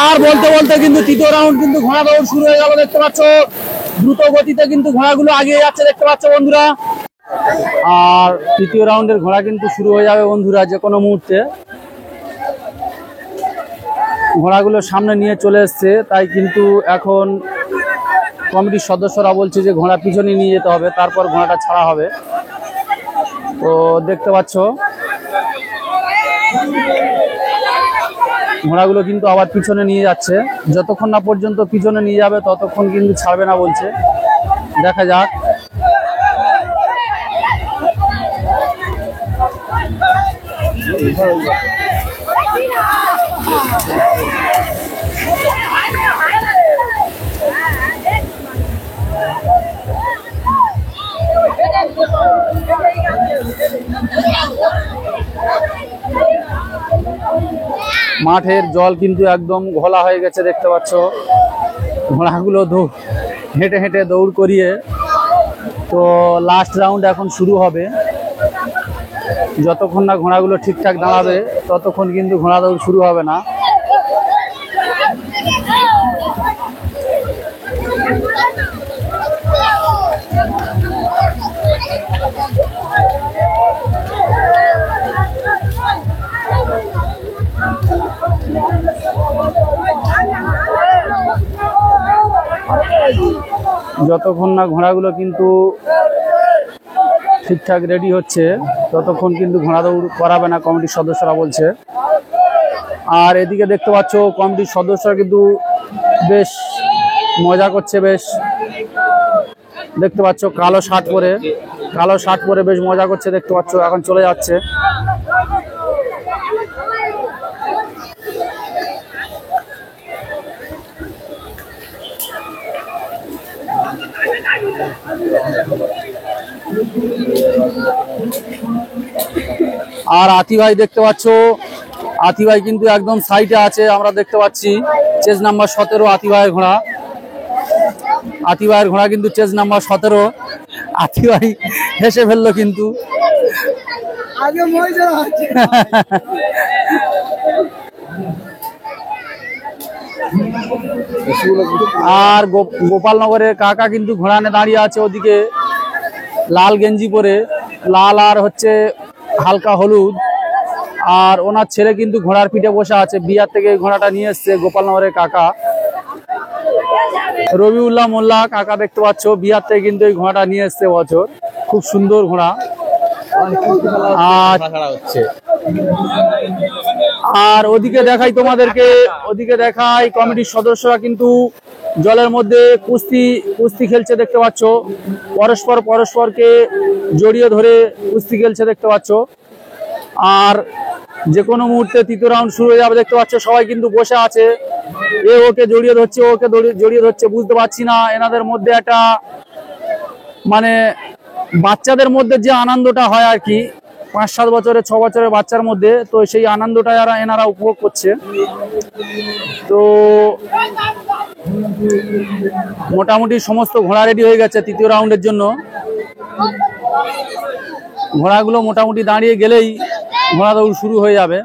আর বলতে বলতে কিন্তু তৃতীয় রাউন্ড কিন্তু ঘোড়া দৌড় শুরু হয়ে গেল দেখতে পাচ্ছ। দ্রুত গতিতে কিন্তু ঘোড়াগুলো এগিয়ে যাচ্ছে দেখতে পাচ্ছ বন্ধুরা। আর তৃতীয় রাউন্ডের ঘোড়া কিন্তু শুরু হয়ে যাবে বন্ধুরা যে কোনো মুহূর্তে। ঘোড়াগুলো সামনে নিয়ে চলে এসছে, তাই কিন্তু এখন কমিটির সদস্যরা বলছে যে ঘোড়া পিছনে নিয়ে যেতে হবে, তারপর ঘোড়াটা ছাড়া হবে। তো দেখতে পাচ্ছ ঘোড়াগুলো কিন্তু আবার পিছনে নিয়ে যাচ্ছে। যতক্ষণ না পর্যন্ত পিছনে নিয়ে যাবে ততক্ষণ কিন্তু ছাড়বে না বলছে। দেখা যাক। মাঠের জল কিন্তু একদম ঘোলা হয়ে গেছে দেখতে পাচ্ছ। ঘোড়াগুলো হেঁটে হেঁটে দৌড় করিয়ে তো লাস্ট রাউন্ড এখন শুরু হবে। যতক্ষণ না ঘোড়াগুলো ঠিকঠাক দাঁড়াবে ততক্ষণ কিন্তু ঘোড়া দৌড় শুরু হবে না। যতক্ষণ না ঘোড়াগুলো কিন্তু ঠিকঠাক রেডি হচ্ছে ততক্ষণ কিন্তু ঘোড়া দৌড় করাবে না কমিটির সদস্যরা বলছে। আর এদিকে দেখতে পাচ্ছ কমিটির সদস্যরা কিন্তু বেশ মজা করছে। বেশ দেখতে পাচ্ছ কালো শার্ট পরে বেশ মজা করছে দেখতে পাচ্ছ। এখন চলে যাচ্ছে। আর আতি ভাই দেখতে পাচ্ছ, আতি ভাই কিন্তু একদম সাইডে আছে, আমরা দেখতে পাচ্ছি। চেজ নাম্বার 17 আতি ভাইয়ের ঘোড়া। আতি ভাইয়ের ঘোড়া কিন্তু চেজ নাম্বার 17। আতি ভাই হেসে ফেললো কিন্তু। আর গোপালনগরের কাকা কিন্তু ঘোড়া নিয়ে দাঁড়িয়ে আছে ওদিকে, লাল গেঞ্জি পরে, লাল আর হচ্ছে হালকা হলুদ। আর ওনার ছেলে কিন্তু ঘোড়ার পিঠে বসে আছে। বিহার থেকে ঘোড়াটা নিয়ে এসছে গোপালনগরের কাকা রবিউল্লাহ মোল্লা কাকা দেখতে পাচ্ছ। বিহার থেকে কিন্তু এই ঘোড়াটা নিয়ে এসছে বছর। খুব সুন্দর ঘোড়া। আর ওদিকে দেখাই তোমাদেরকে, ওদিকে দেখাই কমিটির সদস্যরা কিন্তু জলের মধ্যে কুস্তি খেলছে দেখতে পাচ্ছ। পরস্পরকে জড়িয়ে ধরে কুস্তি খেলছে দেখতে পাচ্ছ। আর যে কোনো মুহূর্তে তৃতীয় রাউন্ড শুরু হয়ে যাবে দেখতে পাচ্ছ। সবাই কিন্তু বসে আছে, এ ওকে জড়িয়ে ধরছে, ওকে জড়িয়ে ধরছে। বুঝতে পারছি না এনাদের মধ্যে একটা মানে বাচ্চাদের মধ্যে যে আনন্দটা হয় আর কি, 5-7 বছরের 6 বছরের বাচ্চার মধ্যে, তো সেই আনন্দটা এনারা উপভোগ করছে। তো মোটামুটি সমস্ত ঘোড়া রেডি হয়ে গেছে তৃতীয় রাউন্ডের জন্য। ঘোড়াগুলো মোটামুটি দাঁড়িয়ে গেলেই ঘোড়া দৌড় শুরু হয়ে যাবে।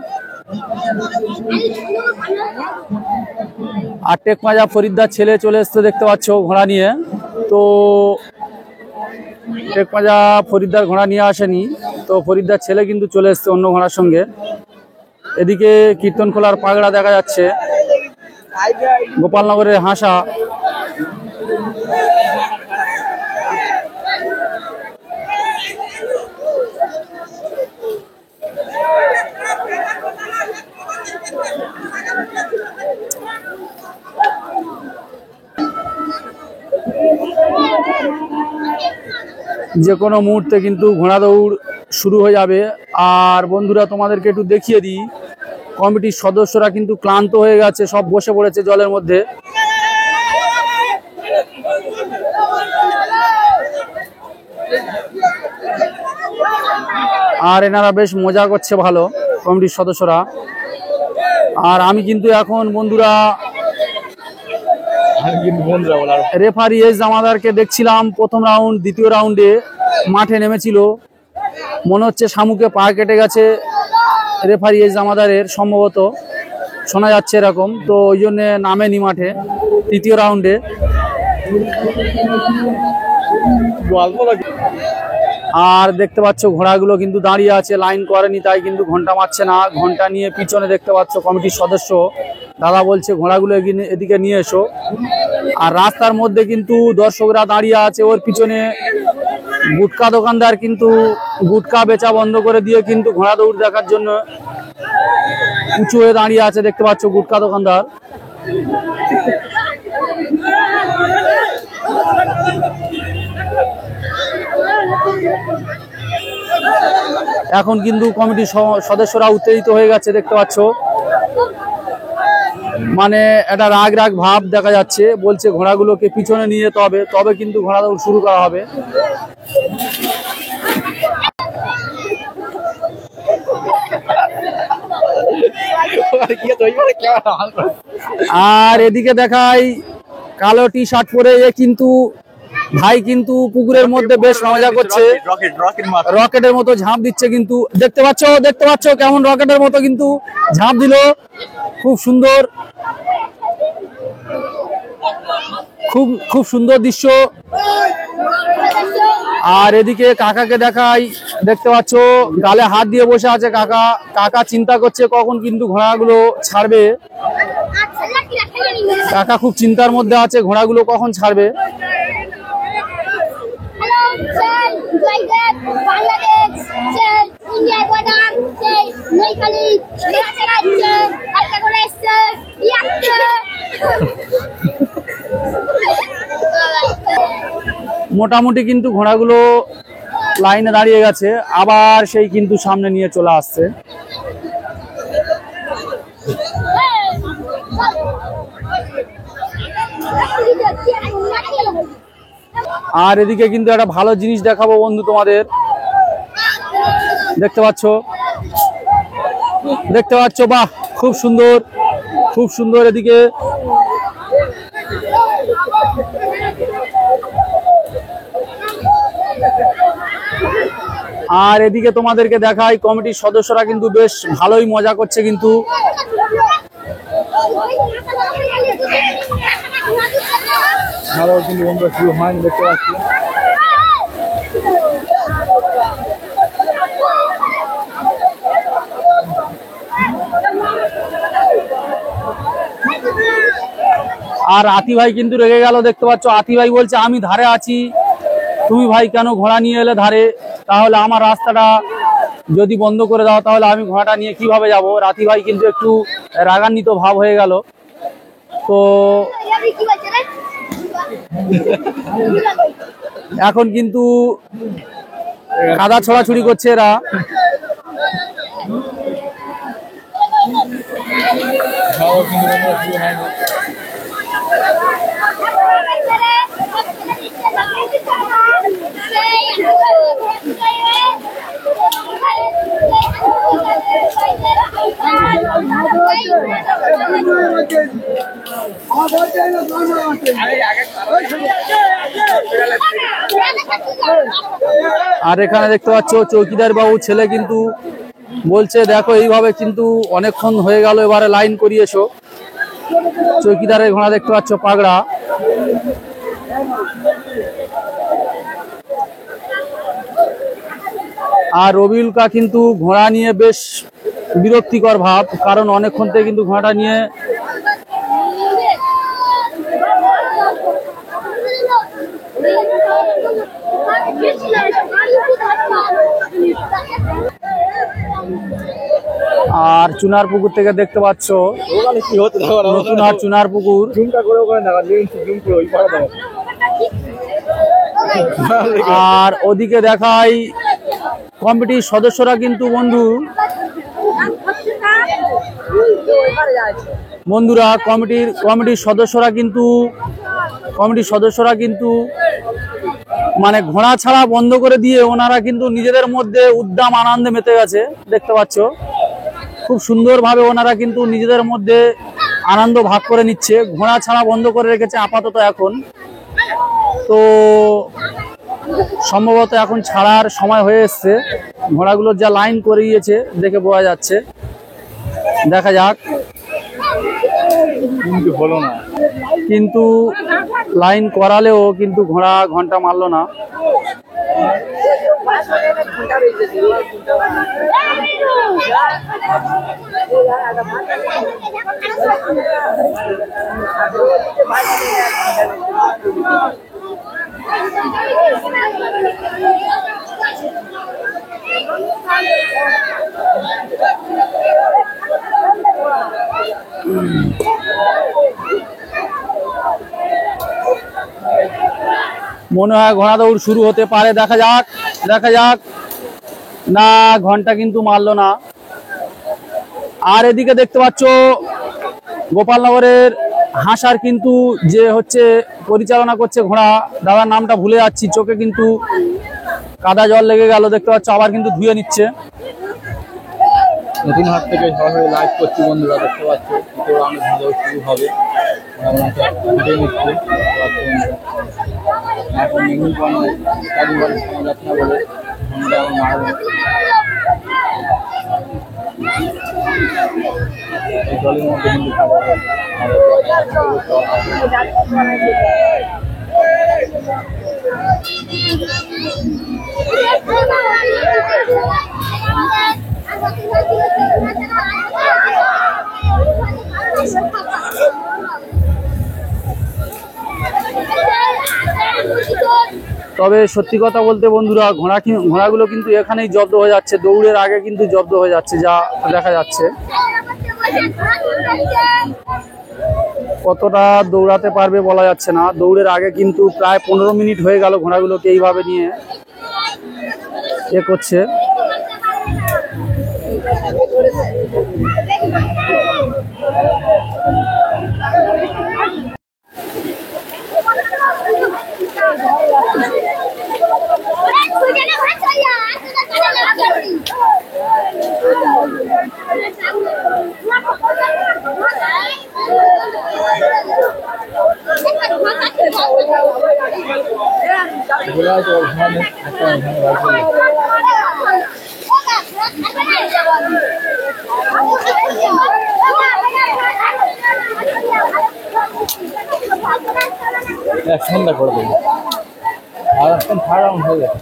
আর টেকমাজা ফরিদ্দার ছেলে চলে এসছে দেখতে পাচ্ছ ঘোড়া নিয়ে। তো টেকমাজা ফরিদ্দার ঘোড়া নিয়ে আসেনি, তো ফরিদ্দার ছেলে কিন্তু চলে এসছে অন্য ঘোড়ার সঙ্গে। এদিকে কীর্তনখোলার পাগড়া দেখা যাচ্ছে, গোপালনগরের হাসা। যে কোনো মুহূর্তে কিন্তু ঘোড়া দৌড় শুরু হয়ে যাবে। আর বন্ধুরা তোমাদেরকে একটু দেখিয়ে দিই, কমিটির সদস্যরা কিন্তু ক্লান্ত হয়ে গেছে, সব বসে পড়েছে জলের মধ্যে। আর এনারা বেশ মজা করছে ভালো কমিটির সদস্যরা। আর আমি কিন্তু এখন বন্ধুরা রেফারি এস জামাদারকে দেখছিলাম প্রথম রাউন্ড দ্বিতীয় রাউন্ডে মাঠে নেমেছিল। মনে হচ্ছে শামুকে পা কেটে গেছে রেফারি এস জামাদারের সম্ভবত। শোনা যাচ্ছে এরকম, তো ওই জন্য নামেনি মাঠে তৃতীয় রাউন্ডে। আর দেখতে পাচ্ছ ঘোড়াগুলো কিন্তু দাঁড়িয়ে আছে, লাইন করেনি, তাই কিন্তু ঘন্টা মারছে না। ঘন্টা নিয়ে পিছনে দেখতে পাচ্ছ কমিটির সদস্য দাদা বলছে ঘোড়াগুলো এদিকে নিয়ে এসো। আর রাস্তার মধ্যে কিন্তু দর্শকরা দাঁড়িয়ে আছে, ওর পিছনে গুটকা দোকানদার কিন্তু গুটকা বেচা বন্ধ করে দিয়ে কিন্তু ঘোড়া দৌড় দেখার জন্য উঁচু হয়ে দাঁড়িয়ে আছে, দেখতে পাচ্ছ গুটকা দোকানদার। এখন কিন্তু কমিটির সদস্যরা উত্তেজিত হয়ে গেছে, দেখতে পাচ্ছ, মানে একটা রাগ রাগ ভাব দেখা যাচ্ছে। বলছে ঘোড়াগুলোকে পিছনে নিয়ে যেতে হবে, তবে কিন্তু ঘোড়া দৌড় শুরু করা হবে। আর এদিকে দেখাই কালো টি শার্ট পরে এ কিন্তু ভাই কিন্তু পুকুরের মধ্যে বেশ মজা করছে, রকেটের মতো ঝাঁপ দিচ্ছে কিন্তু। দেখতে পাচ্ছ কেমন রকেটের মতো কিন্তু ঝাঁপ দিল, খুব সুন্দর, খুব সুন্দর দৃশ্য। আর এদিকে কাকাকে দেখাই, দেখতে পাচ্ছ গালে হাত দিয়ে বসে আছে কাকা চিন্তা করছে কখন কিন্তু ঘোড়াগুলো ছাড়বে। কাকা খুব চিন্তার মধ্যে আছে, ঘোড়াগুলো কখন ছাড়বে। মোটামুটি কিন্তু ঘোড়াগুলো লাইনে দাঁড়িয়ে গেছে, আবার সেই কিন্তু সামনে নিয়ে চলে আসছে। আর এদিকে কিন্তু একটা ভালো জিনিস দেখাবো বন্ধু তোমাদের, দেখতে পাচ্ছ বাহ খুব সুন্দর এদিকে। আর এদিকে তোমাদেরকে দেখাই কমিটির সদস্যরা কিন্তু বেশ ভালোই মজা করছে কিন্তু। দেখতে পাচ্ছি আর আতি ভাই কিন্তু রেগে গেল, দেখতে পাচ্ছ আতি ভাই বলছে আমি ধারে আছি, তুমি ভাই কেন ঘোড়া নিয়ে এলে ধারে, তাহলে আমার রাস্তাটা যদি বন্ধ করে দাও তাহলে আমি ঘোড়াটা নিয়ে কিভাবে যাব। রাতি ভাই কিন্তু একটু রাগান্বিত ভাব হয়ে গেল। তো এখন কিন্তু কাদা ছোড়াছুড়ি করছে এরা। আর এখানে দেখতে পাচ্ছ চৌকিদার বাবু ছেলে কিন্তু বলছে দেখো এইভাবে কিন্তু অনেকক্ষণ হয়ে গেল, এবারে লাইন করিয়েছো। চৌকিদারের ঘোড়া দেখতে পাচ্ছ পাগড়া। আর রবিউল কা কিন্তু ঘোড়া নিয়ে বেশ বিরক্তিকর ভাব, কারণ অনেকক্ষণ থেকে কিন্তু ঘোড়াটা নিয়ে আর চুনার পুকুর থেকে দেখতে পাচ্ছ নতুন আর চুনার পুকুর। আর ওদিকে দেখাই কমিটির সদস্যরা কিন্তু বন্ধুরা কমিটির সদস্যরা কিন্তু মানে ঘোড়া ছাড়া বন্ধ করে দিয়ে ওনারা কিন্তু নিজেদের মধ্যে উদ্দাম আনন্দে মেতে গেছে, দেখতে পাচ্ছ খুব সুন্দরভাবে ওনারা কিন্তু নিজেদের মধ্যে আনন্দ ভাগ করে নিচ্ছে। ঘোড়া ছাড়া বন্ধ করে রেখেছে আপাতত এখন, তো সম্ভবত এখন ছাড়ার সময় হয়ে এসছে। ঘোড়াগুলোর যা লাইন করিয়েছে দেখে বোঝা যাচ্ছে, দেখা যাক। কিন্তু হলো না, কিন্তু লাইন করালেও কিন্তু ঘোড়া ঘন্টা মারলো না। মনে হয় ঘোড়া দৌড় শুরু হতে পারে, দেখা যাক দেখা যাক। না, ঘন্টা কিন্তু মারলো না। আর এদিকে দেখতে পাচ্ছ গোপালনগরের হাসার কিন্তু যে হচ্ছে পরিচালনা করছে ঘোড়া, দাদার নামটা ভুলে যাচ্ছি, চোখে কিন্তু কাদা জল লেগে গেল দেখতে পাচ্ছ, আবার কিন্তু ধুয়ে নিচ্ছে। নতুন হাট থেকে সরাসরি লাইভ করছি বন্ধুরা, দেখতে পাচ্ছ আমি ভালো শুরু হবে এখন মেনু বলে জলের মধ্যে কিন্তু তবে সত্যি কথা বলতে বন্ধুরা, ঘোড়াগুলো কিন্তু এখানেই জব্দ হয়ে যাচ্ছে, দৌড়ের আগে কিন্তু জব্দ হয়ে যাচ্ছে, যা দেখা যাচ্ছে। কতটা দৌড়াতে পারবে বলা যাচ্ছে না, দৌড়ের আগে কিন্তু প্রায় 15 মিনিট হয়ে গেল ঘোড়াগুলোকে এইভাবে নিয়ে এ করছে। সন্ধ্যা করে দেবো আর এখন ছাড়া হয়ে যাবে।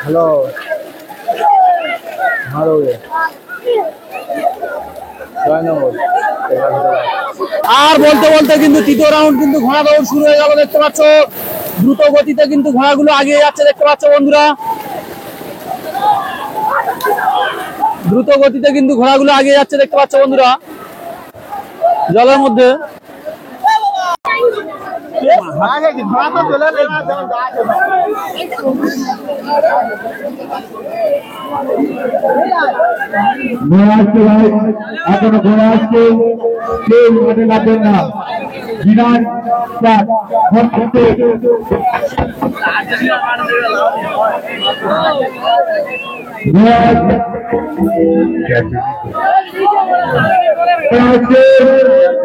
হ্যালো, ভালো আর বলতে বলতে কিন্তু তৃতীয় রাউন্ড কিন্তু ঘোড়া দৌড় শুরু হয়ে গেল দেখতে পাচ্ছ। দ্রুত গতিতে কিন্তু ঘোড়াগুলো আগিয়ে যাচ্ছে দেখতে পাচ্ছ বন্ধুরা, দ্রুত গতিতে কিন্তু ঘোড়াগুলো আগিয়ে যাচ্ছে দেখতে পাচ্ছ বন্ধুরা জলের মধ্যে। এখনো ঘোড়া আসছে, কেউ মাঠে নামবেন না। বিরাট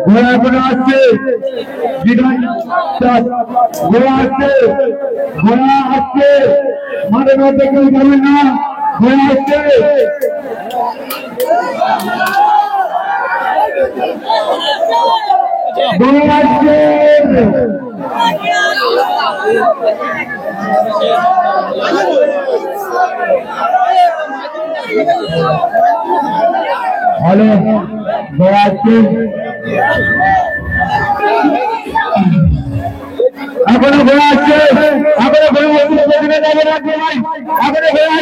ঘোড়া এখনো আসছে, ঘোড়া আসছে, ঘোড়া আসছে, মাঠের মধ্যে কেউ যাবে না, ঘোড়া আসছে। হ্যালো, ঘোড়া আসছে, এখনো ঘোড়া আসছে, এখনো ঘোড়া যাবে না, এখনো ঘোড়া